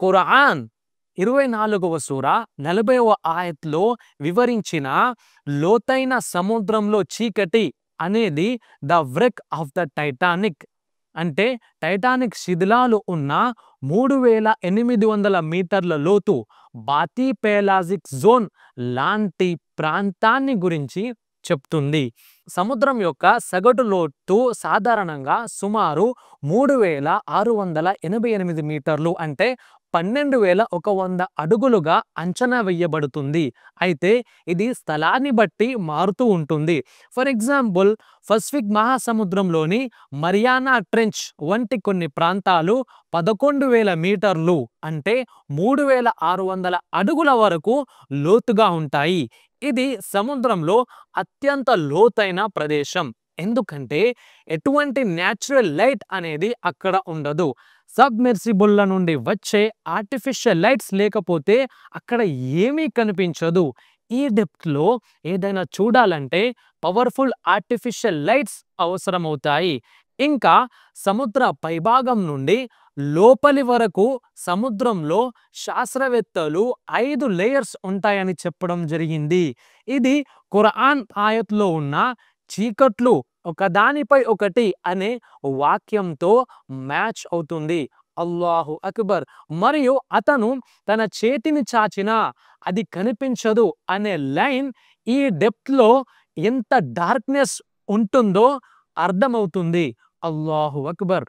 ఖురాన్ 24వ సూర 40వ ఆయత్లో వివరించిన లోతైన సముద్రంలో చీకటి అనేది ద వ్రెక్ ఆఫ్ ద టైటానిక్. అంటే టైటానిక్ శిథిలాలు ఉన్న 3800 మీటర్ల లోతు బాతి పేలాజిక్ జోన్ లాంటి ప్రాంతాన్ని గురించి చెప్తుంది. సముద్రం యొక్క సగటు లోతు సాధారణంగా సుమారు 3688 మీటర్లు అంటే 12100 అడుగులుగా అంచనా వేయబడుతుంది. అయితే ఇది స్థలాన్ని బట్టి మారుతూ ఉంటుంది. ఫర్ ఎగ్జాంపుల్ పసిఫిక్ మహాసముద్రంలోని మరియానా ట్రెంచ్ వంటి కొన్ని ప్రాంతాలు 11,000 మీటర్లు అంటే 3600 అడుగుల వరకు లోతుగా ఉంటాయి. ఇది సముద్రంలో అత్యంత లోతైన ప్రదేశం. ఎందుకంటే ఎటువంటి న్యాచురల్ లైట్ అనేది అక్కడ ఉండదు. సబ్మెర్సిబుల్ల నుండి వచ్చే ఆర్టిఫిషియల్ లైట్స్ లేకపోతే అక్కడ ఏమీ కనిపించదు. ఈ డెప్త్లో ఏదైనా చూడాలంటే పవర్ఫుల్ ఆర్టిఫిషియల్ లైట్స్ అవసరమవుతాయి. ఇంకా సముద్ర పైభాగం నుండి లోపలి వరకు సముద్రంలో శాస్త్రవేత్తలు 5 లేయర్స్ ఉంటాయని చెప్పడం జరిగింది. ఇది ఖురాన్ ఆయత్లో ఉన్న చీకట్లు ఒకదానిపై ఒకటి అనే వాక్యంతో మ్యాచ్ అవుతుంది. అల్లాహు అక్బర్. మరియు అతను తన చేతిని చాచినా అది కనిపించదు అనే లైన్ ఈ డెప్త్లో ఎంత డార్క్నెస్ ఉంటుందో అర్థమవుతుంది. అల్లాహు అక్బర్.